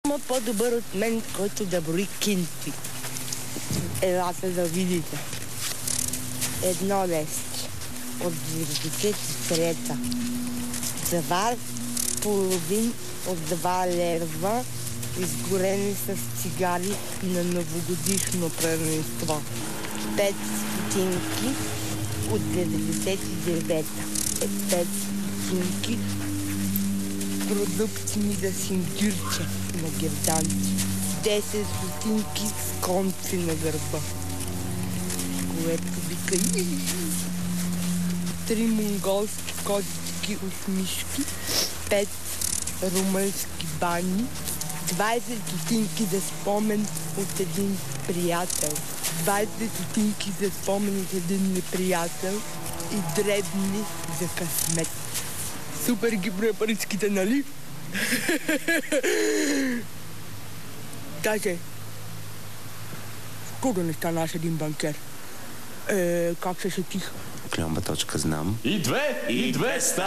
Няма по-добър от мен, който да брои кинти. Елате да видите. Едно лестче от 93-та. Завар половин от 2 лева, изгорени с цигари на новогодишно празненство. 5 стотинки от 99-та. 5 стотинки продукти ми за синдюрче на герданци. 10 стотинки с конци на гърба, което вика 3 монголски котики усмишки, 5 румънски бани, 20 стотинки за спомен от един приятел, 20 стотинки за спомен от един неприятел и дребни за късмет. Супер ги броя паричките, нали? Даже скоро не станаш един банкер. Как се сетих? Клюмба точка знам. И 200!